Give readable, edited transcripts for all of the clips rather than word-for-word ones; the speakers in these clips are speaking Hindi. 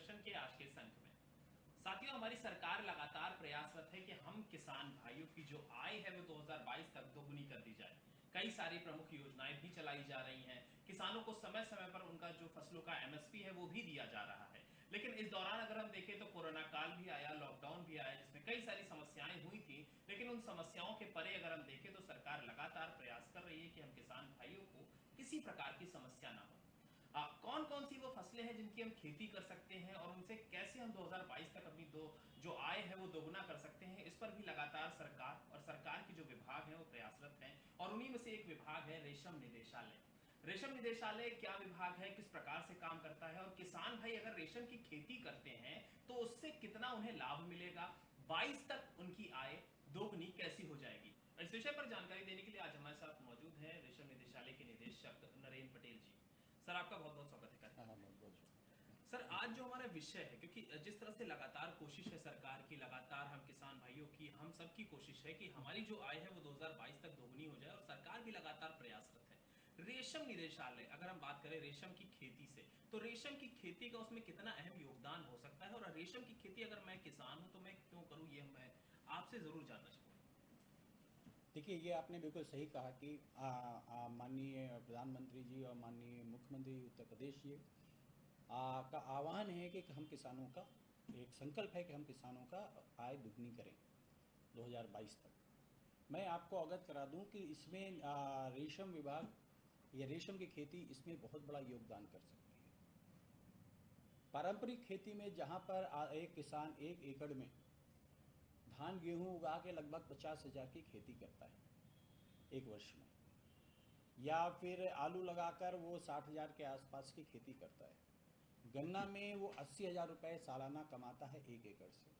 दूरदर्शन के आज के इस अंक में। साथियों, हमारी सरकार लगातार प्रयासरत है कि हम किसान भाइयों की जो आय है वो 2022 तक दोगुनी कर दी जाए। कई सारी प्रमुख योजनाएं भी चलाई जा रही हैं। किसानों को समय समय पर उनका जो फसलों का एमएसपी है वो भी दिया जा रहा है। लेकिन इस दौरान अगर हम देखें तो कोरोना काल भी आया, लॉकडाउन भी आया, जिसमें कई सारी समस्याएं हुई थी। लेकिन उन समस्याओं के परे अगर हम देखें तो सरकार लगातार प्रयास कर रही है कि हम किसान भाइयों को किसी प्रकार की समस्या ना हो। कौन कौन सी वो फसलें हैं जिनकी हम खेती कर सकते हैं और उनसे कैसे हम 2022 तक अपनी जो आय है वो दोगुना कर सकते हैं, इस पर भी लगातार सरकार और सरकार के जो विभाग हैं वो प्रयासरत हैं। और उन्हीं में से एक विभाग है रेशम निदेशालय। रेशम निदेशालय क्या विभाग है, किस प्रकार से काम करता है और किसान भाई अगर रेशम की खेती करते हैं तो उससे कितना उन्हें लाभ मिलेगा, 22 तक उनकी आय दोगुनी कैसी हो जाएगी। इस विषय पर जानकारी देने के लिए आज हमारे साथ मौजूद हैं रेशम निदेशालय के निदेशक नरेंद्र पटेल जी। सर, आपका बहुत बहुत स्वागत है कार्यक्रम में। सर, आज जो हमारा विषय है, क्योंकि जिस तरह से लगातार कोशिश है सरकार की, लगातार हम किसान भाइयों की, हम सबकी कोशिश है कि हमारी जो आय है वो 2022 तक दोगुनी हो जाए और सरकार भी लगातार प्रयासरत है। रेशम निदेशालय, अगर हम बात करें रेशम की खेती से, तो रेशम की खेती का उसमें कितना अहम योगदान हो सकता है और रेशम की खेती अगर मैं किसान हूं तो मैं क्यों करूं, ये मैं आपसे जरूर जानना चाहूंगा। देखिए, ये आपने बिल्कुल सही कहा कि माननीय प्रधानमंत्री जी और माननीय मुख्यमंत्री उत्तर प्रदेश जी का आह्वान है कि हम किसानों का एक संकल्प है कि हम किसानों का आय दुगनी करें 2022 तक। मैं आपको अवगत करा दूं कि इसमें रेशम विभाग या रेशम की खेती इसमें बहुत बड़ा योगदान कर सकती है। पारंपरिक खेती में जहां पर एक किसान 1 एकड़ में धान गेहूं उगा के लगभग 50,000 की खेती करता है एक वर्ष में, या फिर आलू लगाकर वो 60,000 के आसपास की खेती करता है। गन्ना में वो 80,000 रुपये सालाना कमाता है 1 एकड़ से।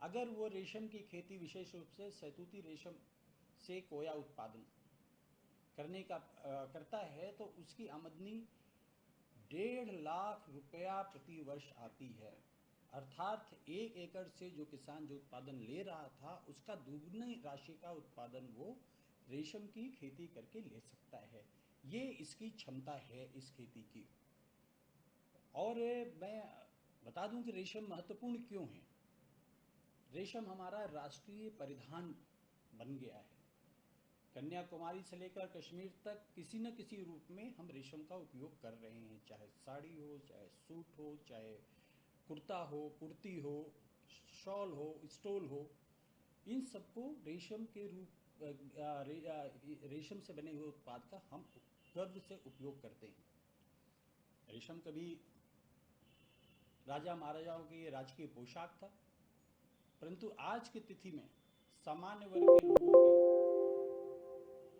अगर वो रेशम की खेती विशेष रूप से शहतूती रेशम से कोया उत्पादन करता है तो उसकी आमदनी 1.5 लाख रुपया प्रति वर्ष आती है। अर्थात 1 एकड़ से जो किसान जो उत्पादन ले रहा था उसका दुगनी राशि का उत्पादन वो रेशम की खेती करके ले सकता है। ये इसकी क्षमता है इस खेती की। और मैं बता दूं कि रेशम महत्वपूर्ण क्यों है। रेशम हमारा राष्ट्रीय परिधान बन गया है। कन्याकुमारी से लेकर कश्मीर तक किसी न किसी रूप में हम रेशम का उपयोग कर रहे हैं, चाहे साड़ी हो, चाहे सूट हो, चाहे कुर्ता हो, कुर्ती हो, शॉल हो, स्टोल हो, इन सबको रेशम के रेशम से बने हुए उत्पाद का हम गर्व से उपयोग करते हैं। रेशम कभी राजा महाराजाओं की राजकीय पोशाक था, परंतु आज की तिथि में सामान्य वर्ग के लोगों के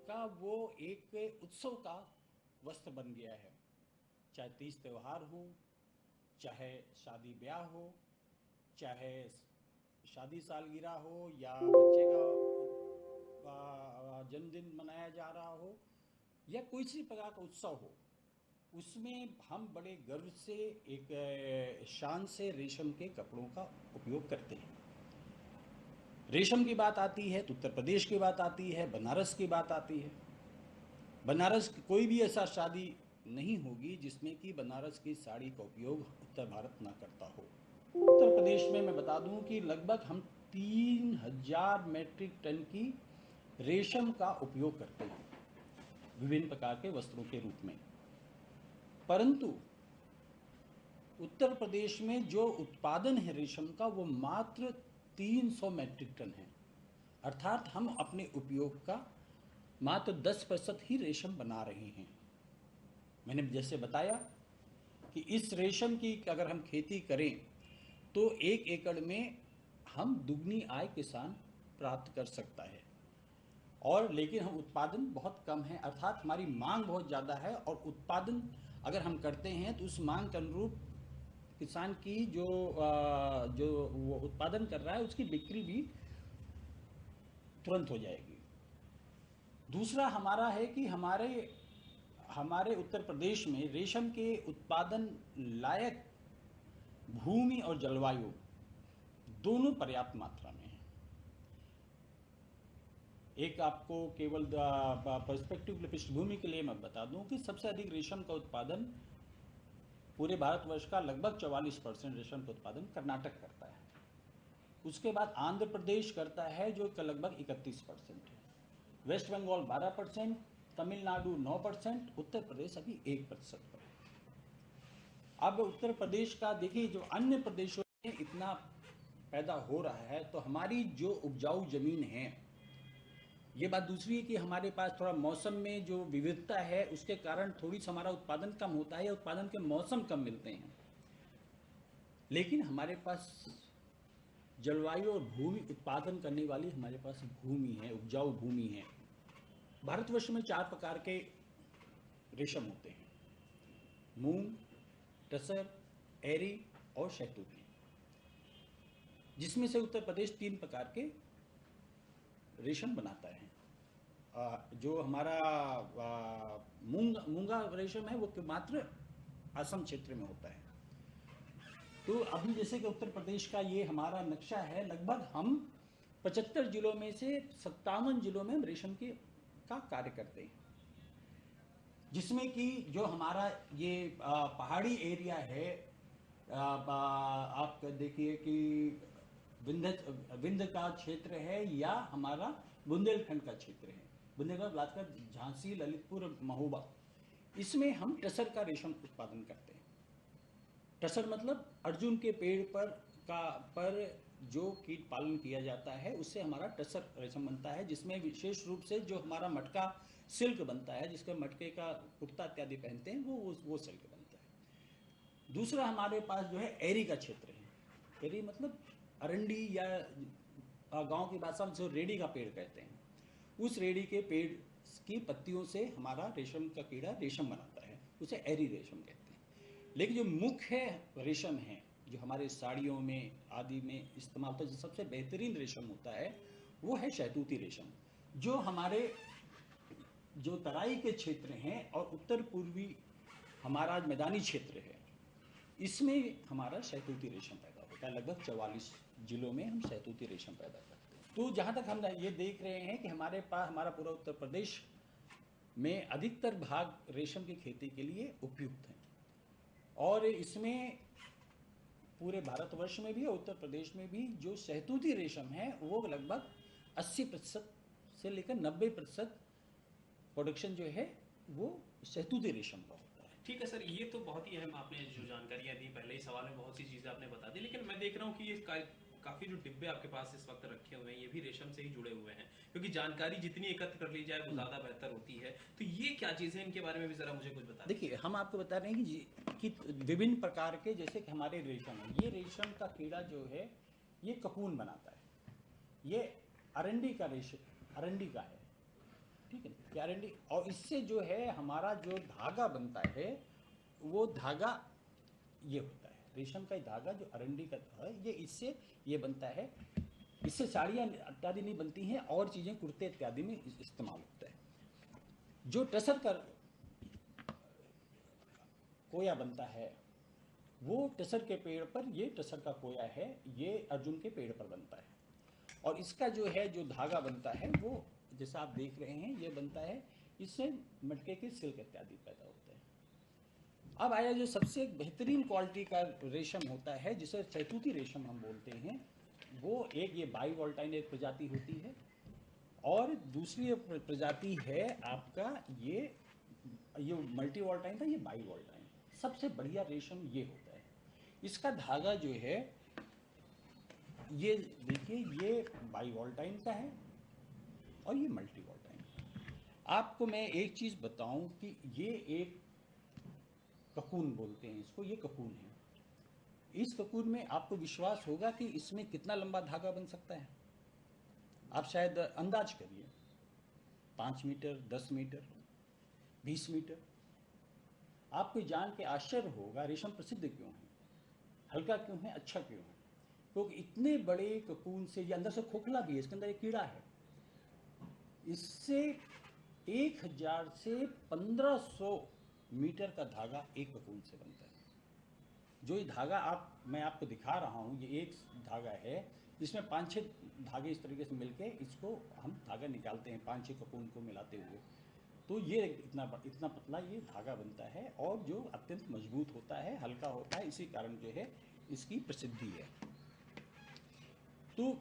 का वो एक उत्सव का वस्त्र बन गया है। चाहे तीज त्यौहार हो, चाहे शादी ब्याह हो, चाहे शादी सालगिरह हो, या बच्चे का जन्मदिन मनाया जा रहा हो, या कोई सी प्रकार का उत्सव हो, उसमें हम बड़े गर्व से एक शान से रेशम के कपड़ों का उपयोग करते हैं। रेशम की बात आती है तो उत्तर प्रदेश की बात आती है, बनारस की बात आती है। बनारस कोई भी ऐसा शादी नहीं होगी जिसमें कि बनारस की साड़ी का उपयोग उत्तर भारत ना करता हो। उत्तर प्रदेश में मैं बता दूं कि लगभग हम 3,000 मेट्रिक टन की रेशम का उपयोग करते हैं विभिन्न प्रकार के वस्त्रों के रूप में। परंतु उत्तर प्रदेश में जो उत्पादन है रेशम का वो मात्र 300 मैट्रिक टन है। अर्थात हम अपने उपयोग का मात्र 10% ही रेशम बना रहे हैं। मैंने जैसे बताया कि इस रेशम की अगर हम खेती करें तो 1 एकड़ में हम दुगनी आय किसान प्राप्त कर सकता है। और लेकिन हम उत्पादन बहुत कम है, अर्थात हमारी मांग बहुत ज़्यादा है, और उत्पादन अगर हम करते हैं तो उस मांग के अनुरूप किसान की जो वो उत्पादन कर रहा है उसकी बिक्री भी तुरंत हो जाएगी। दूसरा हमारा है कि हमारे हमारे उत्तर प्रदेश में रेशम के उत्पादन लायक भूमि और जलवायु दोनों पर्याप्त मात्रा में है। एक आपको केवल पर्सपेक्टिव पृष्ठभूमि के लिए मैं बता दूं कि सबसे अधिक रेशम का उत्पादन पूरे भारतवर्ष का लगभग 44% रेशम का उत्पादन कर्नाटक करता है। उसके बाद आंध्र प्रदेश करता है जो लगभग 31% है, वेस्ट बंगाल 12%, तमिलनाडु 9%, उत्तर प्रदेश अभी 1% पर है। अब उत्तर प्रदेश का देखिए, जो अन्य प्रदेशों में इतना पैदा हो रहा है, तो हमारी जो उपजाऊ जमीन है, ये बात दूसरी है कि हमारे पास थोड़ा मौसम में जो विविधता है उसके कारण थोड़ी सा हमारा उत्पादन कम होता है या उत्पादन के मौसम कम मिलते हैं, लेकिन हमारे पास जलवायु और भूमि उत्पादन करने वाली हमारे पास भूमि है, उपजाऊ भूमि है। भारतवर्ष में 4 प्रकार के रेशम होते हैं, मूंग, टसर, एरी और शहतूती, जिसमें से उत्तर प्रदेश 3 प्रकार के रेशम बनाता है। जो हमारा मूंगा रेशम है वो मात्र असम क्षेत्र में होता है। तो अभी जैसे कि उत्तर प्रदेश का ये हमारा नक्शा है, लगभग हम 75 जिलों में से 57 जिलों में हम रेशम के का कार्य करते हैं, जिसमें कि जो हमारा ये पहाड़ी एरिया है, आप देखिए कि विंध्य का क्षेत्र है या हमारा बुंदेलखंड का क्षेत्र है, बुंदेलखंड राजगढ़, झांसी, ललितपुर, महोबा, इसमें हम टसर का रेशम उत्पादन करते हैं। टसर मतलब अर्जुन के पेड़ पर जो कीट पालन किया जाता है उससे हमारा टसर रेशम बनता है, जिसमें विशेष रूप से जो हमारा मटका सिल्क बनता है, जिसके मटके का कुर्ता इत्यादि पहनते हैं, वो सिल्क बनता है। दूसरा हमारे पास जो है एरी का क्षेत्र है। एरी मतलब अरंडी या गांव की भाषा में जो रेडी का पेड़ कहते हैं, उस रेडी के पेड़ की पत्तियों से हमारा रेशम का कीड़ा रेशम बनाता है, उसे एरी रेशम कहते हैं। लेकिन जो मुख्य रेशम है जो हमारे साड़ियों में आदि में इस्तेमाल होता है, जो सबसे बेहतरीन रेशम होता है, वो है शहतूती रेशम, जो हमारे जो तराई के क्षेत्र हैं और उत्तर पूर्वी हमारा मैदानी क्षेत्र है, इसमें हमारा शहतूती रेशम पैदा होता है। लगभग 44 जिलों में हम शहतूती रेशम पैदा करते हैं। तो जहाँ तक हम ये देख रहे हैं कि हमारे पास हमारा पूरा उत्तर प्रदेश में अधिकतर भाग रेशम की खेती के लिए उपयुक्त है, और इसमें पूरे भारतवर्ष में भी और उत्तर प्रदेश में भी जो शहतूती रेशम है वो लगभग 80% से लेकर 90% प्रोडक्शन जो है वो शहतूती रेशम का होता है। ठीक है सर, ये तो बहुत ही अहम आपने जो जानकारियां दी, पहले ही सवाल में बहुत सी चीज़ें आपने बता दी, लेकिन मैं देख रहा हूँ कि ये काफ़ी जो डिब्बे आपके पास इस वक्त रखे हुए हैं ये भी रेशम से ही जुड़े हुए हैं, क्योंकि जानकारी जितनी एकत्र कर ली जाए वो ज़्यादा बेहतर होती है। तो ये क्या चीज़ें हैं, इनके बारे में भी ज़रा मुझे कुछ बता देखिए, हम आपको बता रहे हैं कि विभिन्न प्रकार के, जैसे कि हमारे रेशम है, ये रेशम का कीड़ा जो है ये ककून बनाता है, ये अरंडी का अरंडी का है, ठीक है, ये अरंडी, और इससे जो है हमारा जो धागा बनता है वो धागा ये होता है, रेशम का धागा जो अरंडी का है ये इससे ये बनता है। इससे साड़ियाँ इत्यादि नहीं बनती हैं, और चीज़ें कुर्ते इत्यादि में इस्तेमाल होता है। जो टसर का कोया बनता है वो टसर के पेड़ पर, ये टसर का कोया है, ये अर्जुन के पेड़ पर बनता है, और इसका जो है जो धागा बनता है वो जैसा आप देख रहे हैं ये बनता है, इससे मटके के सिल्क इत्यादि पैदा होते हैं। अब आया जो सबसे बेहतरीन क्वालिटी का रेशम होता है जिसे शहतूती रेशम हम बोलते हैं, वो एक ये बाई वोल्टाइन एक प्रजाति होती है, और दूसरी प्रजाति है आपका ये मल्टी वोल्टाइन था, ये बाई वोल्टाइन। सबसे बढ़िया रेशम ये होता है, इसका धागा जो है ये देखिए ये बाई वोल्टाइन का है और ये मल्टी वोल्टाइन। आपको मैं एक चीज़ बताऊं कि ये एक ककून बोलते हैं इसको, ये ककून है। इस ककून में आपको विश्वास होगा कि इसमें कितना लंबा धागा बन सकता है, आप शायद अंदाज करिए, 5 मीटर, 10 मीटर, 20 मीटर। आपको जान के आश्चर्य होगा रेशम प्रसिद्ध क्यों है, हल्का क्यों है, अच्छा क्यों है, क्योंकि इतने बड़े ककून से, ये अंदर से खोखला भी है, इसके अंदर एक कीड़ा है, इससे 1000 से 1500 मीटर का धागा एक ककून से बनता है। जो ये धागा मैं आपको दिखा रहा हूँ, ये एक धागा है, इसमें 5-6 धागे इस तरीके से मिलके इसको हम धागा निकालते हैं, 5-6 ककून को मिलाते हुए, तो ये इतना पतला ये धागा बनता है और जो अत्यंत मजबूत होता है, हल्का होता है, इसी कारण जो है इसकी प्रसिद्धि है। तो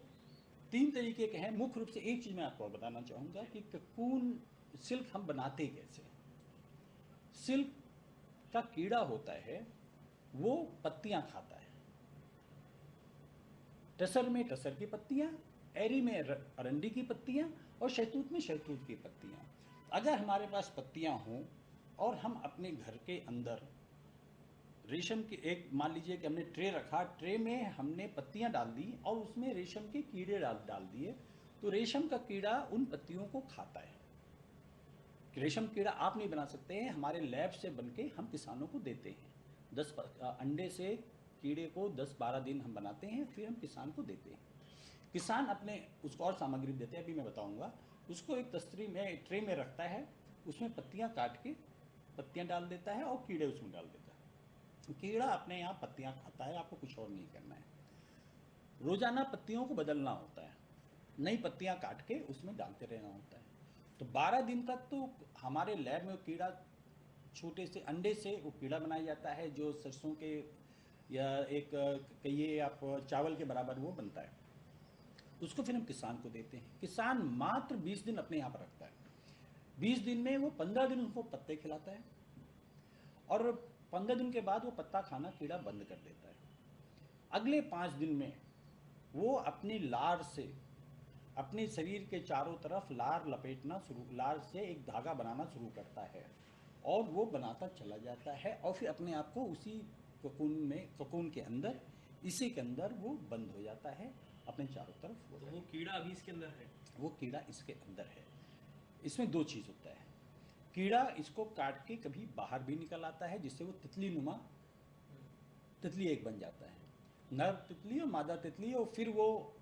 3 तरीके के हैं। मुख्य रूप से एक चीज़ मैं आपको और बताना चाहूँगा कि ककून सिल्क हम बनाते कैसे। सिल्क का कीड़ा होता है वो पत्तियाँ खाता है। टसर में टसर की पत्तियाँ, एरी में अरंडी की पत्तियाँ और शहतूत में शहतूत की पत्तियाँ। अगर हमारे पास पत्तियाँ हों और हम अपने घर के अंदर रेशम के एक, मान लीजिए कि हमने ट्रे रखा, ट्रे में हमने पत्तियाँ डाल दी और उसमें रेशम के कीड़े डाल दिए, तो रेशम का कीड़ा उन पत्तियों को खाता है। रेशम कीड़ा आप नहीं बना सकते हैं, हमारे लैब से बन के हम किसानों को देते हैं। 10 अंडे से कीड़े को 10-12 दिन हम बनाते हैं, फिर हम किसान को देते हैं। किसान अपने उसको और सामग्री देते हैं, अभी मैं बताऊंगा। उसको एक तस्तरी में, ट्रे में रखता है, उसमें पत्तियां काट के पत्तियां डाल देता है और कीड़े उसमें डाल देता है। कीड़ा अपने यहाँ पत्तियां खाता है, आपको कुछ और नहीं करना है। रोजाना पत्तियों को बदलना होता है, नई पत्तियां काट के उसमें डालते रहना होता है। तो 12 दिन तक तो हमारे लैब में कीड़ा, छोटे से अंडे से वो कीड़ा बनाया जाता है, जो सरसों के या एक कहिए आप चावल के बराबर वो बनता है। उसको फिर हम किसान को देते हैं। किसान मात्र 20 दिन अपने यहाँ पर रखता है। 20 दिन में वो 15 दिन उनको पत्ते खिलाता है और 15 दिन के बाद वो पत्ता खाना कीड़ा बंद कर देता है। अगले 5 दिन में वो अपनी लार से अपने शरीर के चारों तरफ लार लपेटना शुरू, लार से एक धागा बनाना शुरू करता है और वो बनाता चला जाता है और फिर अपने आप को उसी ककून के अंदर, इसी के अंदर वो बंद हो जाता है अपने चारों तरफ। तो वो कीड़ा अभी इसके अंदर है? वो कीड़ा इसके अंदर है। इसमें 2 चीज़ होता है। कीड़ा इसको काट के कभी बाहर भी निकल आता है, जिससे वो तितली नुमा तितली एक बन जाता है। नर तितली और मादा तितली, और फिर वो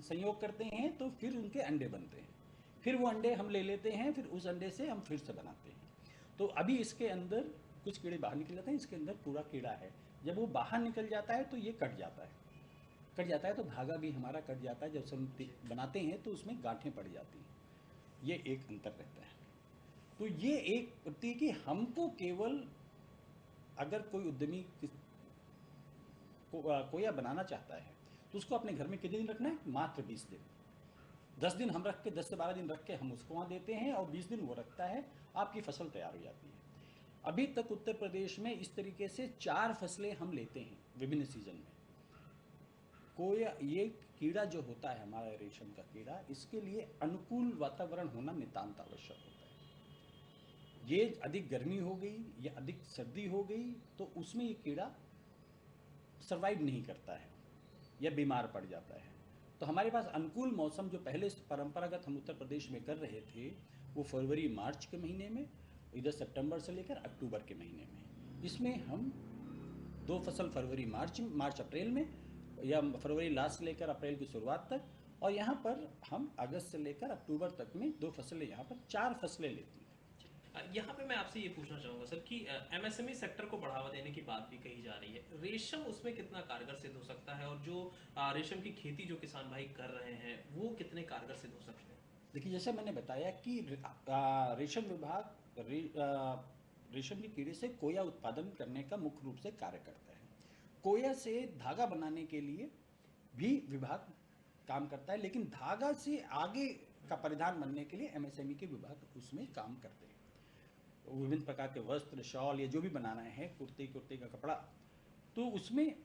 संयोग करते हैं तो फिर उनके अंडे बनते हैं। फिर वो अंडे हम ले लेते हैं, फिर उस अंडे से हम फिर से बनाते हैं। तो अभी इसके अंदर कुछ कीड़े बाहर निकल जाते हैं, इसके अंदर पूरा कीड़ा है। जब वो बाहर निकल जाता है तो ये कट जाता है। कट जाता है तो धागा भी हमारा कट जाता है। जब हम बनाते हैं तो उसमें गांठें पड़ जाती हैं। ये एक अंतर रहता है। तो ये एक प्रति कि हमको केवल, अगर कोई उद्यमी कोया बनाना चाहता है तो उसको अपने घर में कितने दिन रखना है? मात्र 20 दिन। 10 दिन हम रख के, 10 से 12 दिन रख के हम उसको वहाँ देते हैं और 20 दिन वो रखता है, आपकी फसल तैयार हो जाती है। अभी तक उत्तर प्रदेश में इस तरीके से 4 फसलें हम लेते हैं विभिन्न सीजन में। कोया, ये कीड़ा जो होता है हमारा रेशम का कीड़ा, इसके लिए अनुकूल वातावरण होना नितांत आवश्यक होता है। ये अधिक गर्मी हो गई या अधिक सर्दी हो गई तो उसमें ये कीड़ा सर्वाइव नहीं करता है या बीमार पड़ जाता है। तो हमारे पास अनुकूल मौसम जो पहले परंपरागत हम उत्तर प्रदेश में कर रहे थे, वो फरवरी मार्च के महीने में, इधर सितंबर से लेकर अक्टूबर के महीने में। इसमें हम 2 फसल फरवरी मार्च अप्रैल में, या फरवरी लास्ट से लेकर अप्रैल की शुरुआत तक, और यहाँ पर हम अगस्त से लेकर अक्टूबर तक में 2 फसलें, यहाँ पर 4 फसलें लेती हैं। यहाँ पे मैं आपसे ये पूछना चाहूँगा सर कि एमएसएमई सेक्टर को बढ़ावा देने की बात भी कही जा रही है, रेशम उसमें कितना कारगर सिद्ध हो सकता है, और जो रेशम की खेती जो किसान भाई कर रहे हैं वो कितने कारगर सिद्ध हो सकते हैं? देखिए, जैसे मैंने बताया कि रेशम विभाग रेशम के कीड़े से कोया उत्पादन करने का मुख्य रूप से कार्य करता है। कोया से धागा बनाने के लिए भी विभाग काम करता है, लेकिन धागा से आगे का परिधान बनने के लिए एमएसएमई के विभाग उसमें काम करते हैं। विभिन्न प्रकार के वस्त्र, शॉल, या जो भी बनाना है, कुर्ते का कपड़ा, तो उसमें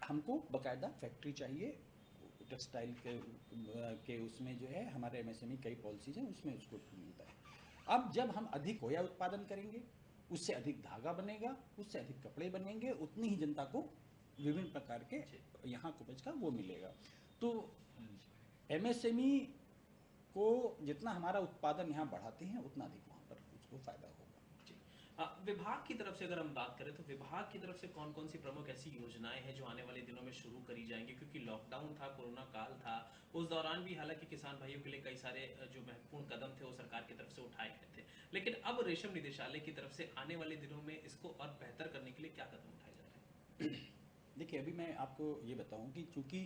हमको बकायदा फैक्ट्री चाहिए। टेक्सटाइल के उसमें जो है हमारे एमएसएमई कई पॉलिसीज हैं, उसमें उसको मिलता है। अब जब हम अधिक कोया उत्पादन करेंगे, उससे अधिक धागा बनेगा, उससे अधिक कपड़े बनेंगे, उतनी ही जनता को विभिन्न प्रकार के यहाँ उपज का वो मिलेगा। तो एमएसएमई को जितना हमारा उत्पादन यहाँ बढ़ाते हैं, उतना अधिक वहाँ पर उसको फायदा होगा। विभाग की तरफ से अगर हम बात करें तो विभाग की तरफ से कौन कौन सी प्रमुख ऐसी योजनाएं हैं जो आने वाले दिनों में शुरू करी जाएंगी? क्योंकि लॉकडाउन था, कोरोना काल था, उस दौरान भी हालांकि किसान भाइयों के लिए कई सारे जो महत्वपूर्ण कदम थे वो सरकार की तरफ से उठाए गए थे, लेकिन अब रेशम निदेशालय की तरफ से आने वाले दिनों में इसको और बेहतर करने के लिए क्या कदम उठाए जा रहे हैं? देखिए, अभी मैं आपको ये बताऊं कि चूंकि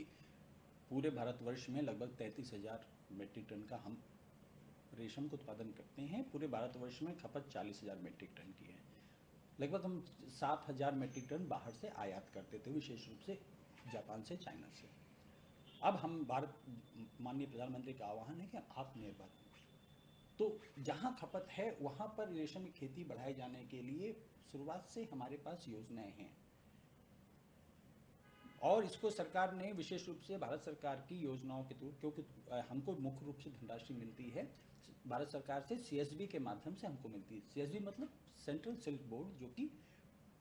पूरे भारतवर्ष में लगभग 33,000 मेट्रिक टन का हम रेशम का उत्पादन करते हैं। पूरे भारतवर्ष में खपत 40,000 मीट्रिक टन की है। लगभग हम 7,000 मीट्रिक टन बाहर से आयात करते थे, विशेष रूप से जापान से, चाइना से। अब हम भारत, माननीय प्रधानमंत्री का आह्वान है कि आत्मनिर्भर हों। तो जहाँ खपत है वहाँ पर रेशम की खेती बढ़ाए जाने के लिए शुरुआत से हमारे पास योजनाएं हैं, और इसको सरकार ने विशेष रूप से भारत सरकार की योजनाओं के थ्रू, क्योंकि हमको मुख्य रूप से धनराशि मिलती है भारत सरकार से, सीएसबी के माध्यम से हमको मिलती है। सीएसबी मतलब सेंट्रल सिल्क बोर्ड, जो कि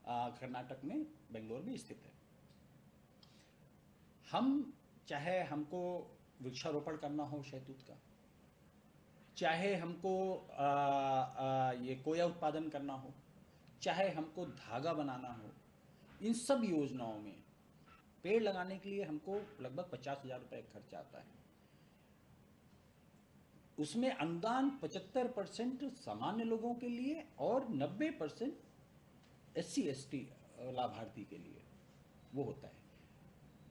कर्नाटक में, बेंगलोर में स्थित है। हम चाहे हमको वृक्षारोपण करना हो शहतूत का, चाहे हमको ये कोया उत्पादन करना हो, चाहे हमको धागा बनाना हो, इन सब योजनाओं में पेड़ लगाने के लिए हमको लगभग 50,000 रुपये खर्च आता है। उसमें अनुदान 75% सामान्य लोगों के लिए और 90% SC/ST लाभार्थी के लिए वो होता है।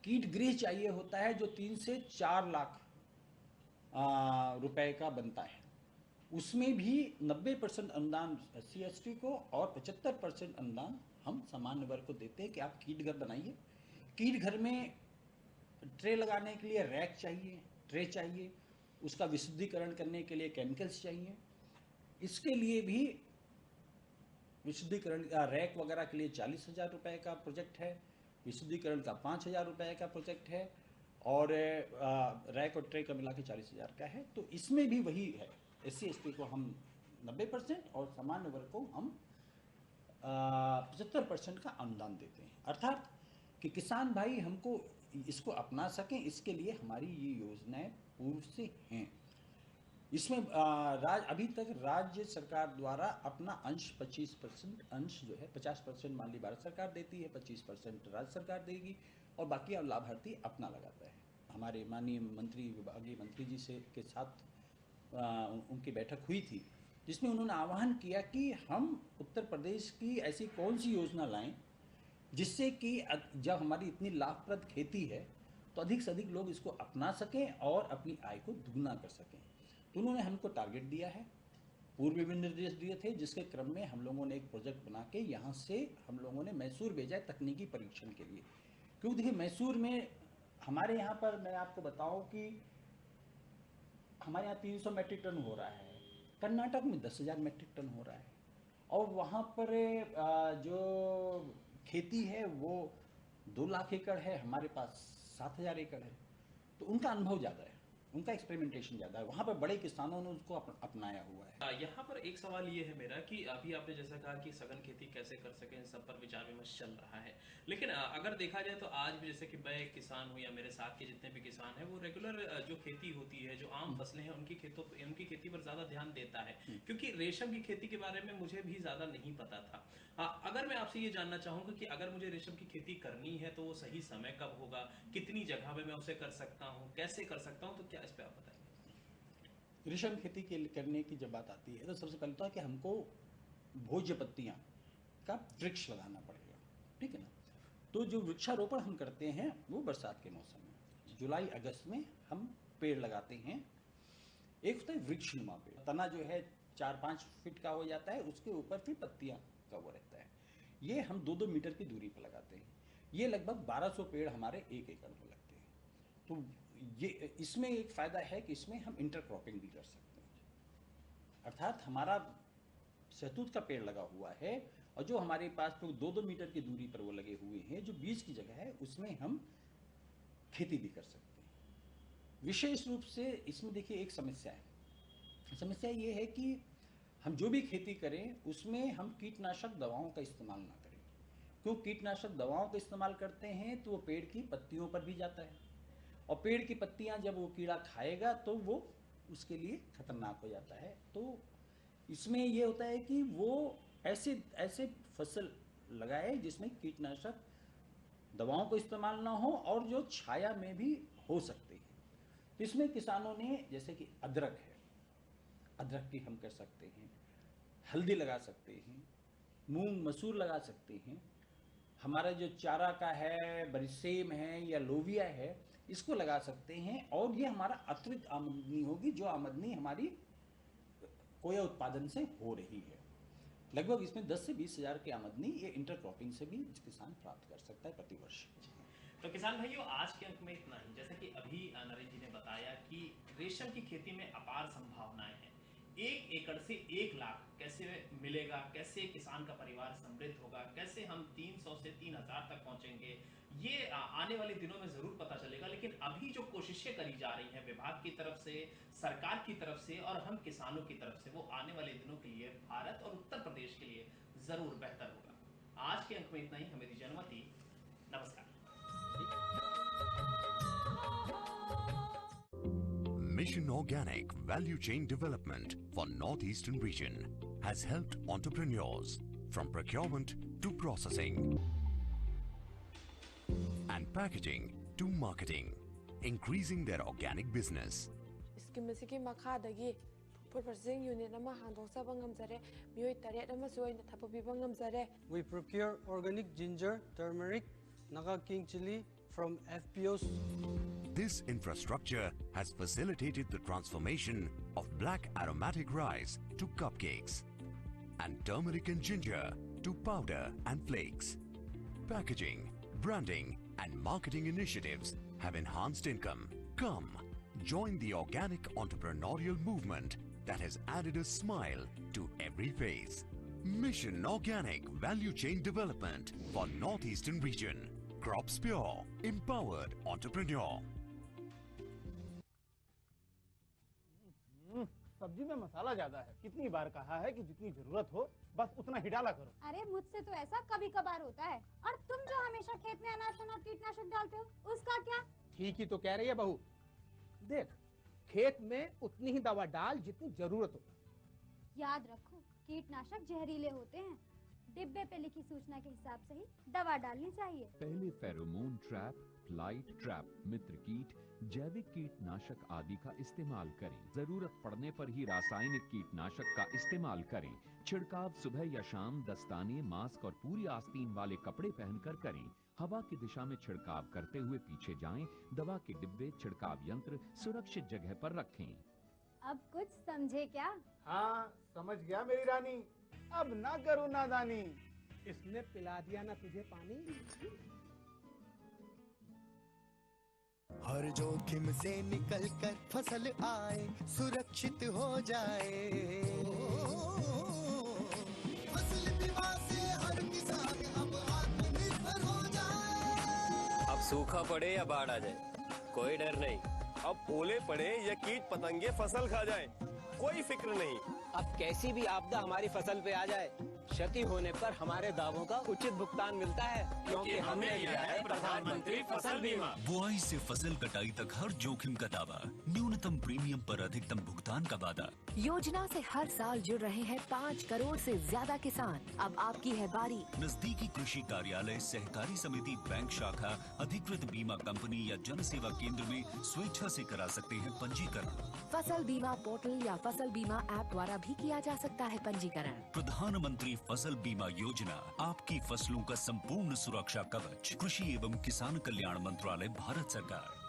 कीट गृह चाहिए होता है जो 3 से 4 लाख रुपए का बनता है। उसमें भी 90% अनुदान SC/ST को और 75% अनुदान हम सामान्य वर्ग को देते हैं कि आप कीट घर बनाइए। कीट घर में ट्रे लगाने के लिए रैक चाहिए, ट्रे चाहिए, उसका विशुद्धिकरण करने के लिए केमिकल्स चाहिए। इसके लिए भी विशुद्धिकरण रैक वगैरह के लिए 40,000 रुपये का प्रोजेक्ट है, विशुद्धिकरण का 5,000 रुपये का प्रोजेक्ट है, और रैक और ट्रे का मिला के 40,000 का है। तो इसमें भी वही है, SC/ST को हम 90% और सामान्य वर्ग को हम 75% का अनुदान देते हैं। अर्थात कि किसान भाई हमको इसको अपना सकें, इसके लिए हमारी ये योजनाएं पूर्व से हैं। इसमें अभी तक राज्य सरकार द्वारा अपना अंश 25% अंश जो है, 50% मान ली भारत सरकार देती है, 25% राज्य सरकार देगी, और बाकी अब लाभार्थी अपना लगाता है। हमारे माननीय मंत्री, विभागीय मंत्री जी से के साथ उनकी बैठक हुई थी, जिसमें उन्होंने आह्वान किया कि हम उत्तर प्रदेश की ऐसी कौन सी योजना लाएं जिससे कि जब हमारी इतनी लाभप्रद खेती है तो अधिक से अधिक लोग इसको अपना सकें और अपनी आय को दुगना कर सकें। तो उन्होंने हमको टारगेट दिया है, पूर्व भी निर्देश दिए थे, जिसके क्रम में हम लोगों ने एक प्रोजेक्ट बना के यहाँ से हम लोगों ने मैसूर भेजा है तकनीकी परीक्षण के लिए। क्योंकि देखिए मैसूर में, हमारे यहाँ पर मैं आपको बताऊँ कि हमारे यहाँ 300 मीट्रिक टन हो रहा है, कर्नाटक में 10,000 मीट्रिक टन हो रहा है, और वहाँ पर जो खेती है वो 2 लाख एकड़ है, हमारे पास 7,000 एकड़ है। तो उनका अनुभव ज़्यादा है, उनका एक्सपेरिमेंटेशन ज़्यादा है, वहाँ पर बड़े किसानों ने उसको अपनाया हुआ है। यहाँ पर एक सवाल ये है मेरा कि अभी आपने जैसा कहा कि सघन खेती कैसे कर सकें, इन सब पर विचार विमर्श चल रहा है। लेकिन अगर देखा जाए तो आज भी, जैसे कि मैं एक किसान हूँ या मेरे साथ के जितने भी किसान हैं, वो रेगुलर जो खेती होती है, जो आम फसलें हैं, उनकी खेती पर ज़्यादा ध्यान देता है। क्योंकि रेशम की खेती के बारे में मुझे भी ज़्यादा नहीं पता था। अगर मैं आपसे ये जानना चाहूँगा कि अगर मुझे रेशम की खेती करनी है तो वो सही समय कब होगा, कितनी जगह में मैं उसे कर सकता हूँ, कैसे कर सकता हूँ, तो क्या इस पर आप बताएंगे? रेशम खेती के करने की जब बात आती है तो सबसे पहले तो है कि हमको भोज्य पत्तियाँ का वृक्ष लगाना पड़ेगा, ठीक है ना। तो जो वृक्षारोपण हम करते हैं वो बरसात के मौसम में, जुलाई अगस्त में हम पेड़ लगाते हैं। एक होता है वृक्षनुमा पेड़, तना जो है 4-5 फीट का हो जाता है, उसके ऊपर फिर पत्तियाँ का वो रहता है। ये हम 2-2 मीटर की दूरी पर लगाते हैं। ये लगभग 1200 पेड़ हमारे 1 एकड़ में लगते हैं। तो ये, इसमें एक फ़ायदा है कि इसमें हम इंटरक्रॉपिंग भी कर सकते हैं, अर्थात हमारा शहतूत का पेड़ लगा हुआ है और जो हमारे पास तो 2-2 मीटर की दूरी पर वो लगे हुए हैं, जो बीच की जगह है उसमें हम खेती भी कर सकते हैं। विशेष रूप से इसमें देखिए एक समस्या है, समस्या ये है कि हम जो भी खेती करें उसमें हम कीटनाशक दवाओं का इस्तेमाल ना करें। क्यों कीटनाशक दवाओं का इस्तेमाल करते हैं तो वो पेड़ की पत्तियों पर भी जाता है, और पेड़ की पत्तियां जब वो कीड़ा खाएगा तो वो उसके लिए खतरनाक हो जाता है। तो इसमें ये होता है कि वो ऐसे ऐसे फसल लगाए जिसमें कीटनाशक दवाओं का इस्तेमाल ना हो और जो छाया में भी हो सकते हैं। तो इसमें किसानों ने, जैसे कि अदरक है, अदरक की हम कर सकते हैं, हल्दी लगा सकते हैं, मूंग मसूर लगा सकते हैं, हमारा जो चारा का है, बरसेम है या लोबिया है, इसको लगा सकते हैं, और ये हमारा अतिरिक्त आमदनी होगी, जो आमदनी हमारी कोया उत्पादन से हो रही है। लगभग इसमें 10 से 20 हज़ार की आमदनी ये इंटरक्रॉपिंग से भी किसान प्राप्त कर सकता है प्रतिवर्ष। तो किसान भाइयों, आज के अंक में इतना ही। जैसे कि अभी नरेश जी ने बताया कि रेशम की खेती में अपार संभावनाएं हैं। 1 एकड़ से 1 लाख कैसे मिलेगा, कैसे किसान का परिवार समृद्ध होगा, कैसे हम 300 से 3000 तक पहुंचेंगे, ये आने वाले दिनों में जरूर पता चलेगा। लेकिन अभी जो कोशिशें करी जा रही हैं विभाग की तरफ से, सरकार की तरफ से और हम किसानों की तरफ से, वो आने वाले दिनों के लिए भारत और उत्तर प्रदेश के लिए जरूर बेहतर होगा। आज के अंक में इतना ही। हमें दीजिए अनुमति। नमस्कार। Mission Organic Value Chain Development for Northeastern Region has helped entrepreneurs from procurement to processing and packaging to marketing, increasing their organic business. Iskimasikim makadagi food processing unit ama handoksa ngamjare mioi 8 ama soina thapabiba ngamjare. We procure organic ginger, turmeric, Naga King chili from FPOs. This infrastructure has facilitated the transformation of black aromatic rice to cupcakes and turmeric and ginger to powder and flakes. Packaging, branding and marketing initiatives have enhanced income. Come, join the organic entrepreneurial movement that has added a smile to every face. Mission Organic Value Chain Development for Northeastern Region. Crops Pure, empowered entrepreneur. सब्जी में मसाला ज्यादा है। कितनी बार कहा है कि जितनी जरूरत हो बस उतना ही डाला करो। अरे मुझसे तो ऐसा कभी कभार होता है। और तुम जो हमेशा खेत में अनाज और कीटनाशक डालते हो उसका क्या? ठीक ही तो कह रही है बहू। देख, खेत में उतनी ही दवा डाल जितनी जरूरत हो। याद रखो, कीटनाशक जहरीले होते हैं। डिब्बे पे लिखी सूचना के हिसाब से ही दवा डालनी चाहिए। पहले फेरोमोन ट्रैप, फ्लाइट ट्रैप, मित्र कीट, जैविक कीटनाशक आदि का इस्तेमाल करें। जरूरत पड़ने पर ही रासायनिक कीटनाशक का इस्तेमाल करें। छिड़काव सुबह या शाम दस्ताने, मास्क और पूरी आस्तीन वाले कपड़े पहनकर करें। हवा की दिशा में छिड़काव करते हुए पीछे जाएं। दवा के डिब्बे, छिड़काव यंत्र सुरक्षित जगह पर रखें। अब कुछ समझे क्या? हाँ, समझ गया मेरी रानी। अब ना करो नादानी। इसने पिला दिया ना तुझे पानी। हर जोखिम से निकल कर फसल आए, सुरक्षित हो जाए। फसल बीमा से हर किसान अब आत्मनिर्भर हो जाए। अब सूखा पड़े या बाढ़ आ जाए, कोई डर नहीं। अब ओले पड़े या कीट पतंगे फसल खा जाए, कोई फिक्र नहीं। अब कैसी भी आपदा हमारी फसल पे आ जाए, क्षति होने पर हमारे दावों का उचित भुगतान मिलता है, क्योंकि हमने लिया है प्रधानमंत्री फसल बीमा। बुआई से फसल कटाई तक हर जोखिम का दावा, न्यूनतम प्रीमियम पर अधिकतम भुगतान का वादा। योजना से हर साल जुड़ रहे हैं 5 करोड़ से ज्यादा किसान। अब आपकी है बारी। नजदीकी कृषि कार्यालय, सहकारी समिति, बैंक शाखा, अधिकृत बीमा कंपनी या जन सेवा केंद्र में स्वेच्छा से करा सकते हैं पंजीकरण। फसल बीमा पोर्टल या फसल बीमा ऐप द्वारा भी किया जा सकता है पंजीकरण। प्रधानमंत्री फसल बीमा योजना, आपकी फसलों का संपूर्ण सुरक्षा कवच। कृषि एवं किसान कल्याण मंत्रालय, भारत सरकार।